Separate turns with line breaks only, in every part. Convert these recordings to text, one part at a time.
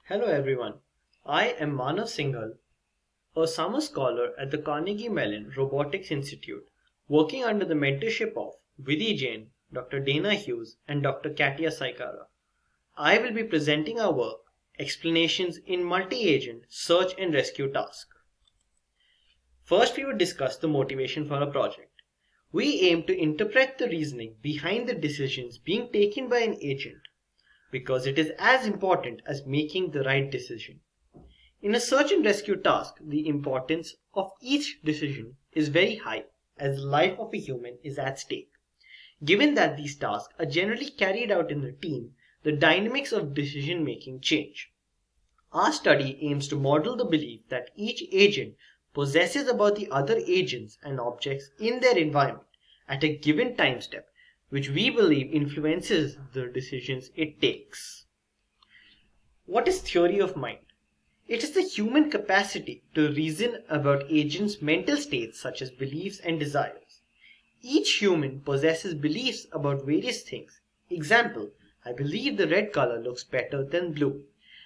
Hello everyone, I am Manav Singhal, a summer scholar at the Carnegie Mellon Robotics Institute, working under the mentorship of Vidhi Jain, Dr. Dana Hughes, and Dr. Katia Saikara. I will be presenting our work, Explanations in Multi-Agent Search and Rescue Task. First, we will discuss the motivation for a project. We aim to interpret the reasoning behind the decisions being taken by an agent, because it is as important as making the right decision. In a search and rescue task, the importance of each decision is very high, as the life of a human is at stake. Given that these tasks are generally carried out in the team, the dynamics of decision making change. Our study aims to model the belief that each agent possesses about the other agents and objects in their environment at a given time step, which we believe influences the decisions it takes. What is theory of mind? It is the human capacity to reason about agents' mental states such as beliefs and desires. Each human possesses beliefs about various things. Example, I believe the red color looks better than blue.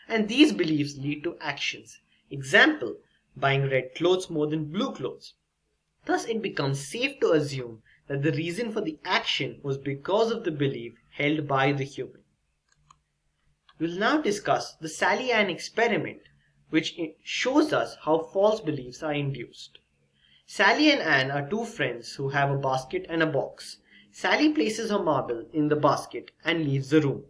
And these beliefs lead to actions. Example, buying red clothes more than blue clothes. Thus it becomes safe to assume that the reason for the action was because of the belief held by the human. We will now discuss the Salian Experiment, which shows us how false beliefs are induced. Sally and Anne are two friends who have a basket and a box. Sally places her marble in the basket and leaves the room.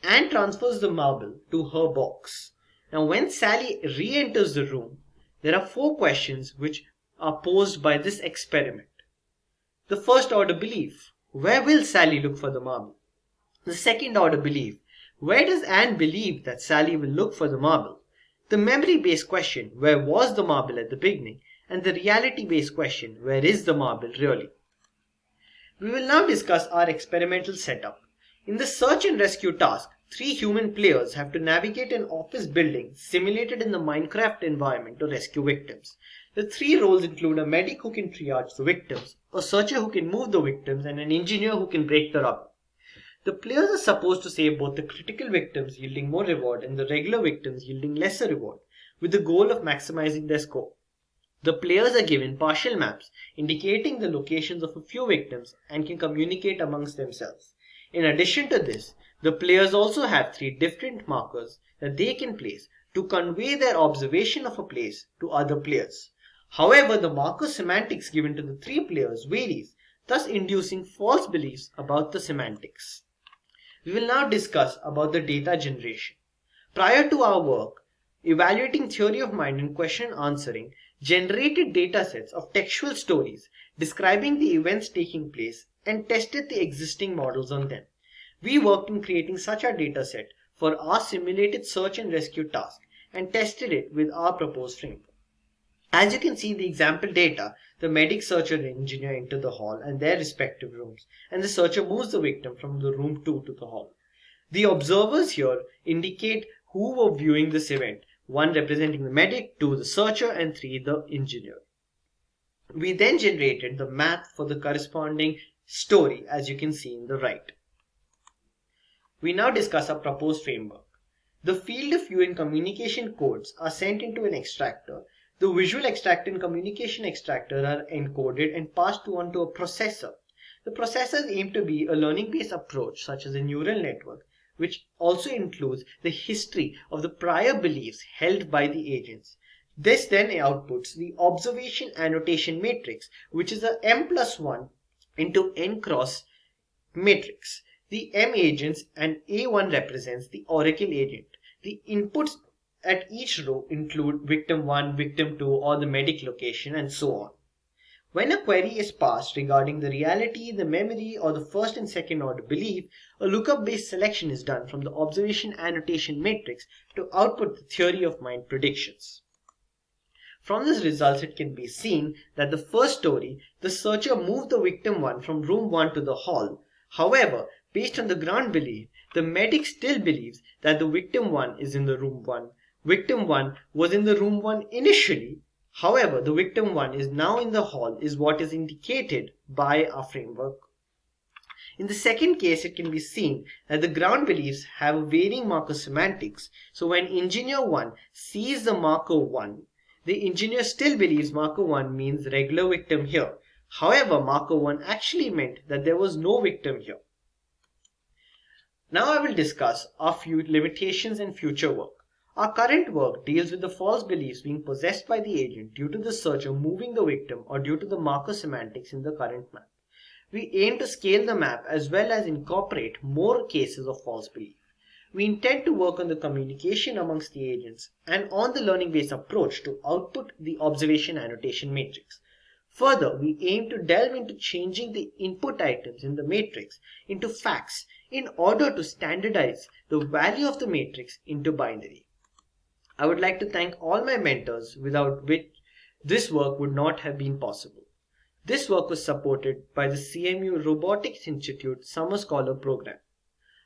Anne transfers the marble to her box. Now when Sally re-enters the room, there are 4 questions which are posed by this experiment. The first order belief, where will Sally look for the marble? The second order belief, where does Anne believe that Sally will look for the marble? The memory-based question, where was the marble at the beginning? And the reality-based question, where is the marble really? We will now discuss our experimental setup. In the search and rescue task, 3 human players have to navigate an office building simulated in the Minecraft environment to rescue victims. The 3 roles include a medic who can triage the victims, a searcher who can move the victims, and an engineer who can break the rubble. The players are supposed to save both the critical victims yielding more reward and the regular victims yielding lesser reward, with the goal of maximizing their score. The players are given partial maps indicating the locations of a few victims and can communicate amongst themselves. In addition to this, the players also have 3 different markers that they can place to convey their observation of a place to other players. However, the marker semantics given to the 3 players varies, thus inducing false beliefs about the semantics. We will now discuss about the data generation. Prior to our work, evaluating theory of mind and question answering generated datasets of textual stories describing the events taking place and tested the existing models on them. We worked in creating such a dataset for our simulated search and rescue task and tested it with our proposed framework. As you can see the example data, the medic, searcher, and engineer enter the hall and their respective rooms, and the searcher moves the victim from the room 2 to the hall. The observers here indicate who were viewing this event, 1 representing the medic, 2 the searcher, and 3 the engineer. We then generated the math for the corresponding story, as you can see in the right. We now discuss our proposed framework. The field of view and communication codes are sent into an extractor. The visual extractor and communication extractor are encoded and passed on to a processor. The processors aim to be a learning-based approach such as a neural network, which also includes the history of the prior beliefs held by the agents. This then outputs the observation annotation matrix, which is a m+1 into n cross matrix. The M agents and A1 represents the oracle agent. The inputs at each row include victim 1, victim 2, or the medic location, and so on. When a query is passed regarding the reality, the memory, or the first and second order belief, a lookup-based selection is done from the observation annotation matrix to output the theory of mind predictions. From this results, it can be seen that the first story, the searcher moved the victim 1 from room 1 to the hall. However, based on the ground belief, the medic still believes that the victim 1 is in the room 1. Victim 1 was in the room 1 initially. However, the victim 1 is now in the hall is what is indicated by our framework. In the second case, it can be seen that the ground beliefs have a varying marker semantics. So when engineer 1 sees the marker 1, the engineer still believes marker 1 means regular victim here. However, marker 1 actually meant that there was no victim here. Now I will discuss our few limitations and future work. Our current work deals with the false beliefs being possessed by the agent due to the searcher moving the victim or due to the marker semantics in the current map. We aim to scale the map as well as incorporate more cases of false belief. We intend to work on the communication amongst the agents and on the learning-based approach to output the observation annotation matrix. Further, we aim to delve into changing the input items in the matrix into facts in order to standardize the value of the matrix into binary. I would like to thank all my mentors without which this work would not have been possible. This work was supported by the CMU Robotics Institute Summer Scholar Program.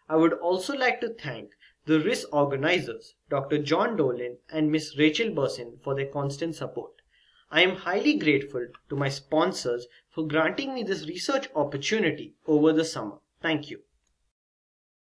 I would also like to thank the RIS organizers, Dr. John Dolan and Ms. Rachel Bursin, for their constant support. I am highly grateful to my sponsors for granting me this research opportunity over the summer. Thank you.